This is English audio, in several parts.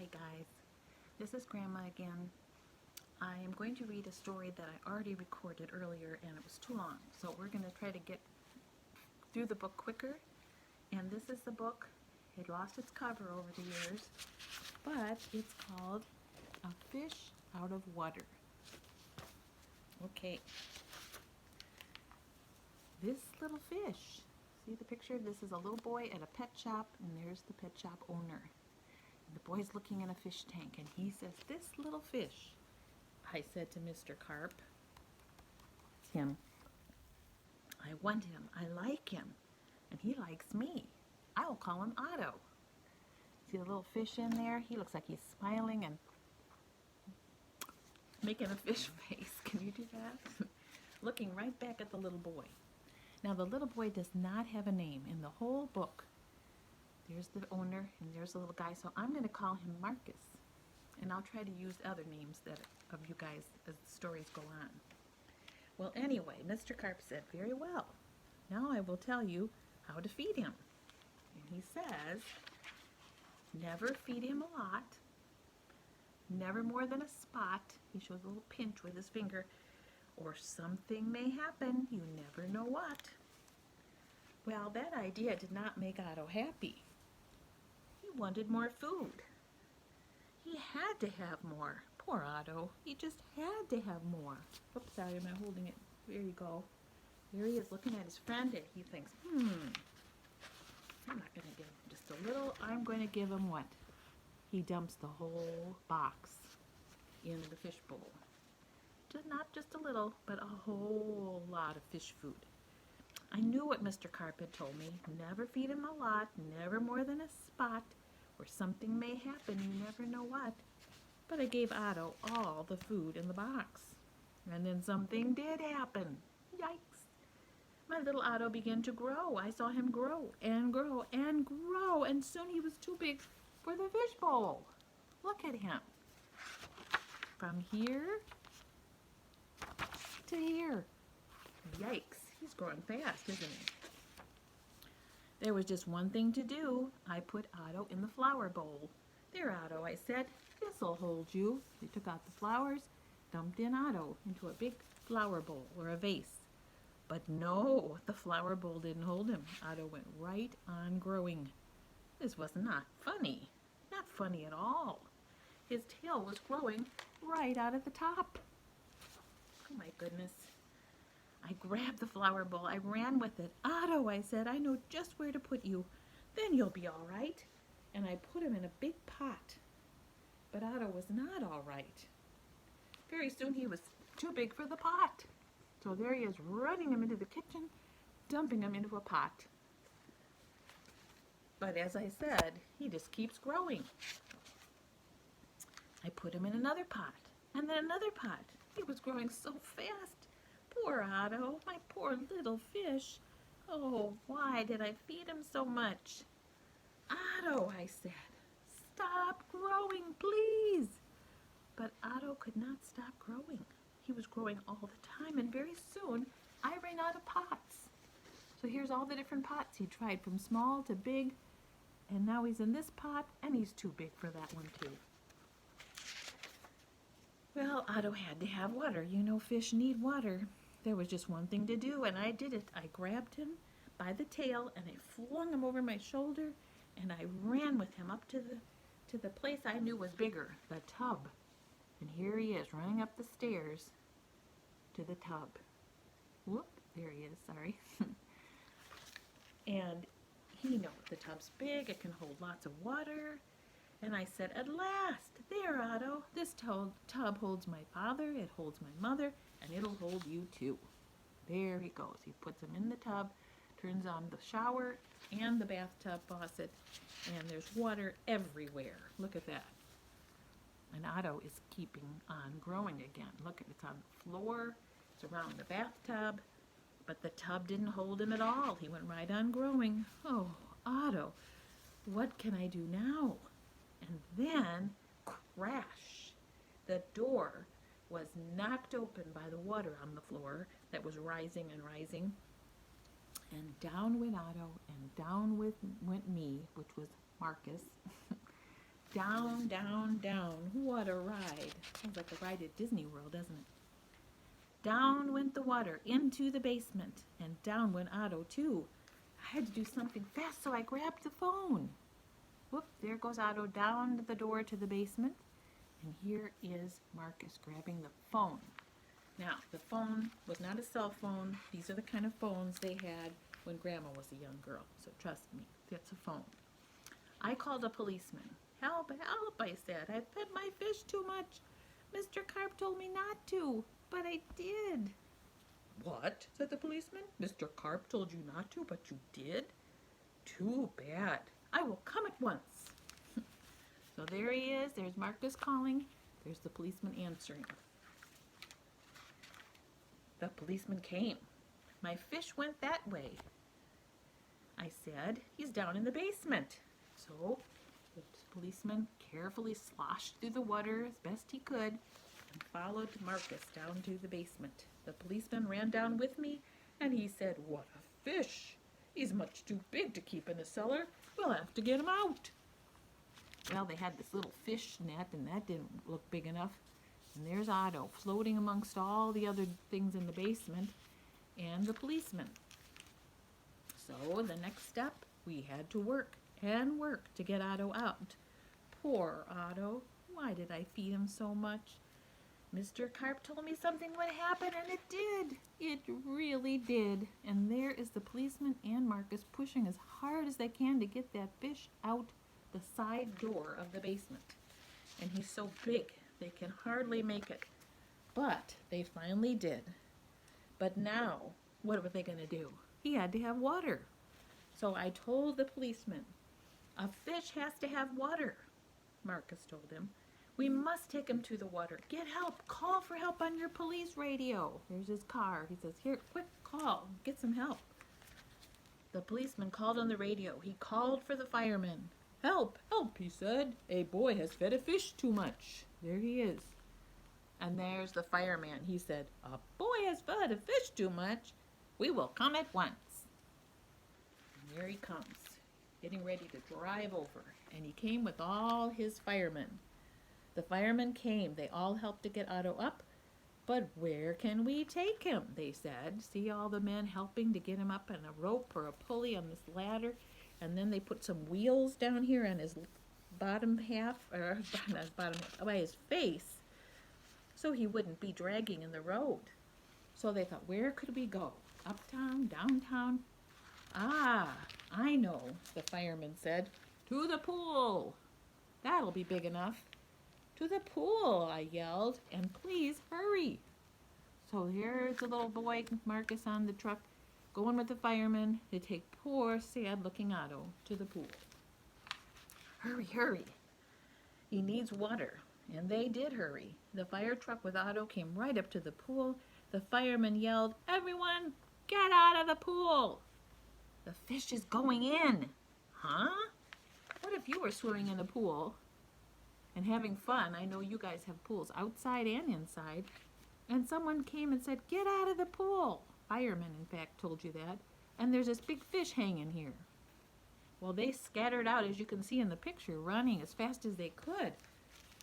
Hi guys, this is Grandma again. I am going to read a story that I already recorded earlier and it was too long, so we're going to try to get through the book quicker. And this is the book. It lost its cover over the years, but it's called A Fish Out of Water. Okay, this little fish, see the picture? This is a little boy at a pet shop, and there's the pet shop owner. The boy's looking in a fish tank, and he says, "This little fish," I said to Mr. Carp, "it's him. I want him. I like him. And he likes me. I will call him Otto." See the little fish in there? He looks like he's smiling and making a fish face. Can you do that? Looking right back at the little boy. Now, the little boy does not have a name in the whole book. There's the owner, and there's the little guy, so I'm going to call him Marcus. And I'll try to use other names of you guys as the stories go on. Well, anyway, Mr. Carp said, "Very well. Now I will tell you how to feed him." And he says, never feed him a lot, never more than a spot. He shows a little pinch with his finger. Or something may happen, you never know what. Well, that idea did not make Otto happy. He wanted more food. He had to have more. Poor Otto. He just had to have more. Oops, sorry, am I holding it? There you go. There he is looking at his friend, and he thinks, I'm not going to give him just a little. I'm going to give him what? He dumps the whole box in the fish bowl. Not just a little, but a whole lot of fish food. I knew what Mr. Carp had told me. Never feed him a lot, never more than a spot, or something may happen, you never know what. But I gave Otto all the food in the box. And then something did happen. Yikes. My little Otto began to grow. I saw him grow and grow and grow, and soon he was too big for the fish bowl. Look at him. From here to here. Yikes, he's growing fast, isn't he? There was just one thing to do. I put Otto in the flower bowl. "There, Otto," I said, "this'll hold you." We took out the flowers, dumped in Otto into a big flower bowl or a vase. But no, the flower bowl didn't hold him. Otto went right on growing. This was not funny. Not funny at all. His tail was growing right out of the top. Oh my goodness. I grabbed the flower bowl. I ran with it. "Otto," I said, "I know just where to put you. Then you'll be all right." And I put him in a big pot. But Otto was not all right. Very soon he was too big for the pot. So there he is, running him into the kitchen, dumping him into a pot. But as I said, he just keeps growing. I put him in another pot, and then another pot. He was growing so fast. Poor Otto, my poor little fish. Oh, why did I feed him so much? "Otto," I said, "stop growing, please." But Otto could not stop growing. He was growing all the time, and very soon I ran out of pots. So here's all the different pots he tried, from small to big, and now he's in this pot, and he's too big for that one too. Well, Otto had to have water. You know, fish need water. There was just one thing to do, and I did it. I grabbed him by the tail, and I flung him over my shoulder, and I ran with him up to the place I knew was bigger, the tub. And here he is, running up the stairs to the tub. Whoop, there he is, sorry. And he knows the tub's big, it can hold lots of water. And I said, "At last, there, Otto, this tub holds my father, it holds my mother, and it'll hold you too." There he goes. He puts him in the tub, turns on the shower and the bathtub faucet, and there's water everywhere. Look at that. And Otto is keeping on growing again. Look, it's on the floor, it's around the bathtub, but the tub didn't hold him at all. He went right on growing. Oh, Otto, what can I do now? And then, crash, the door was knocked open by the water on the floor that was rising and rising. And down went Otto, and down went me, which was Marcus, Down, down, down. What a ride. Sounds like a ride at Disney World, doesn't it? Down went the water into the basement, and down went Otto, too. I had to do something fast, so I grabbed the phone. Whoop, there goes Otto down the door to the basement. And here is Marcus grabbing the phone. Now, the phone was not a cell phone. These are the kind of phones they had when Grandma was a young girl. So trust me, that's a phone. I called a policeman. Help, help, I said. I fed my fish too much. Mr. Carp told me not to, but I did. What? Said the policeman. Mr. Carp told you not to, but you did? Too bad. I will come at once. So there he is. There's Marcus calling. There's the policeman answering. The policeman came. My fish went that way. I said, he's down in the basement. So the policeman carefully sloshed through the water as best he could and followed Marcus down to the basement. The policeman ran down with me and he said, what a fish! He's much too big to keep in a cellar. We'll have to get him out. Well, they had this little fish net and that didn't look big enough. And there's Otto floating amongst all the other things in the basement and the policeman. So the next step, we had to work and work to get Otto out. Poor Otto. Why did I feed him so much? Mr. Carp told me something would happen, and it did. It really did. And there is the policeman and Marcus pushing as hard as they can to get that fish out the side door of the basement. And he's so big, they can hardly make it. But they finally did. But now, what were they going to do? He had to have water. So I told the policeman, a fish has to have water, Marcus told him. We must take him to the water. Get help. Call for help on your police radio. There's his car. He says, here, quick, call. Get some help. The policeman called on the radio. He called for the firemen. Help, help, he said. A boy has fed a fish too much. There he is. And there's the fireman. He said, a boy has fed a fish too much. We will come at once. And there he comes, getting ready to drive over. And he came with all his firemen. The firemen came. They all helped to get Otto up. But where can we take him? They said. See all the men helping to get him up on a rope or a pulley on this ladder. And then they put some wheels down here on his bottom half, or not his bottom half, by his face, so he wouldn't be dragging in the road. So they thought, where could we go? Uptown, downtown? Ah, I know, the fireman said. To the pool. That'll be big enough. To the pool, I yelled, and please hurry. So here's the little boy, Marcus, on the truck, going with the firemen to take poor, sad-looking Otto to the pool. Hurry, hurry. He needs water. And they did hurry. The fire truck with Otto came right up to the pool. The firemen yelled, everyone, get out of the pool. The fish is going in. Huh? What if you were swimming in a pool and having fun? I know you guys have pools outside and inside. And someone came and said, get out of the pool. Firemen, in fact, told you that. And there's this big fish hanging here. Well, they scattered out, as you can see in the picture, running as fast as they could.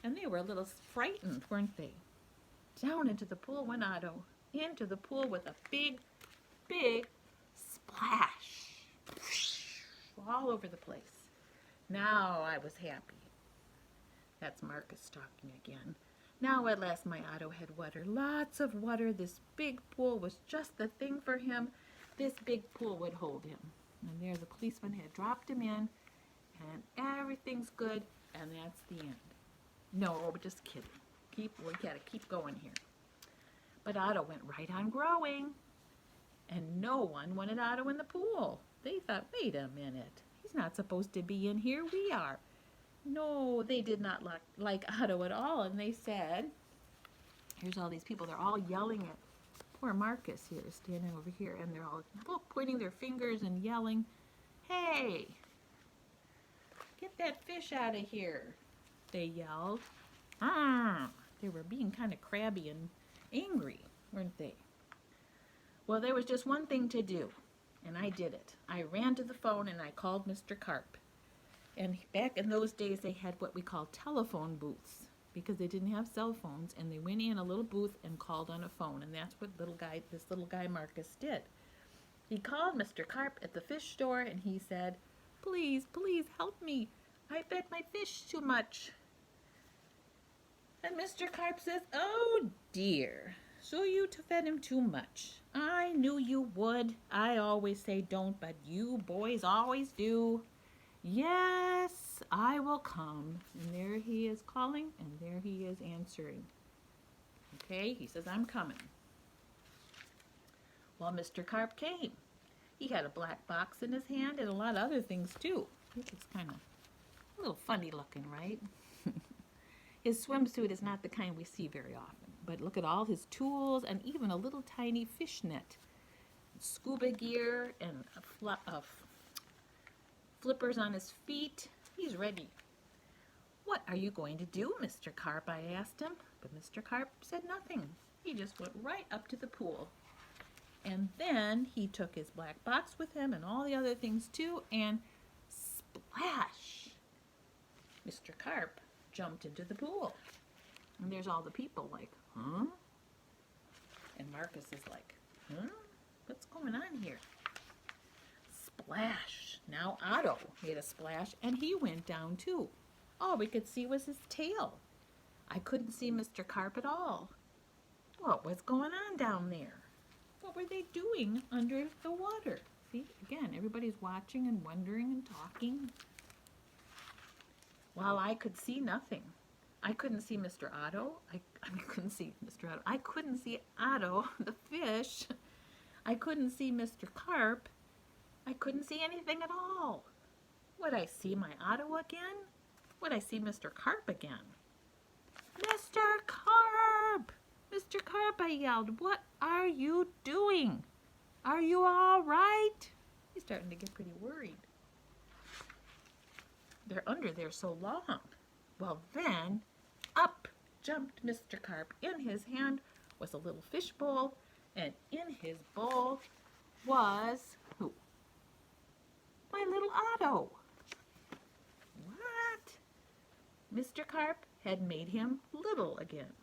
And they were a little frightened, weren't they? Down into the pool went Otto. Into the pool with a big, big splash. All over the place. Now I was happy. That's Marcus talking again. Now at last my Otto had water. Lots of water. This big pool was just the thing for him. This big pool would hold him. And there the policeman had dropped him in. And everything's good. And that's the end. No, we're just kidding. We gotta keep going here. But Otto went right on growing. And no one wanted Otto in the pool. They thought, wait a minute. He's not supposed to be in here. We are. No, they did not like Otto at all. And they said, here's all these people. They're all yelling at poor Marcus here, standing over here. And they're all pointing their fingers and yelling, hey, get that fish out of here, they yelled. They were being kind of crabby and angry, weren't they? Well, there was just one thing to do, and I did it. I ran to the phone and I called Mr. Carp. And back in those days, they had what we call telephone booths because they didn't have cell phones, and they went in a little booth and called on a phone, and that's what this little guy Marcus did. He called Mr. Carp at the fish store, and he said, "Please, please help me. I fed my fish too much." And Mr. Carp says, "Oh dear, so you fed him too much. I knew you would. I always say don't, but you boys always do. Yes, I will come." And there he is calling, and there he is answering. Okay, he says, "I'm coming." Well, Mr. Carp came. He had a black box in his hand and a lot of other things too. It was kind of a little funny looking, right? His swimsuit is not the kind we see very often, but look at all his tools and even a little tiny fish net, scuba gear, and flippers on his feet. He's ready. "What are you going to do, Mr. Carp?" I asked him, but Mr. Carp said nothing. He just went right up to the pool. And then he took his black box with him and all the other things too, and splash! Mr. Carp jumped into the pool. And there's all the people like, "Huh?" And Marcus is like, "Huh? What's going on here?" Splash! Now Otto made a splash, and he went down too. All we could see was his tail. I couldn't see Mr. Carp at all. What was going on down there? What were they doing under the water? See, again, everybody's watching and wondering and talking. Well, I could see nothing. I couldn't see Mr. Otto. I couldn't see Mr. Otto. I couldn't see Otto, the fish. I couldn't see Mr. Carp. I couldn't see anything at all. Would I see my Otto again? Would I see Mr. Carp again? "Mr. Carp! Mr. Carp," I yelled, "what are you doing? Are you all right?" He's starting to get pretty worried. They're under there so long. Well, then up jumped Mr. Carp. In his hand was a little fish bowl, and in his bowl was who? My little Otto. What? Mr. Carp had made him little again.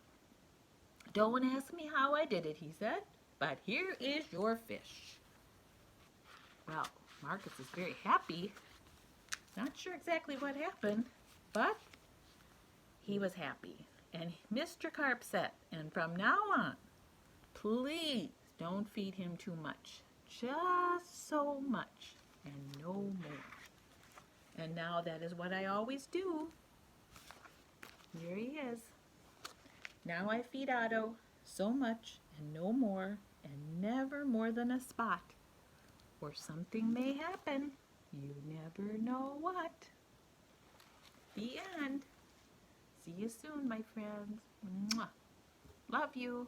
"Don't ask me how I did it," he said, "but here is your fish." Well, Marcus is very happy. Not sure exactly what happened, but he was happy. And Mr. Carp said, "And from now on, please don't feed him too much. Just so much and no more." And now that is what I always do. Here he is. Now I feed Otto so much and no more, and never more than a spot, or something may happen. You never know what. The end. See you soon, my friends. Mwah. Love you.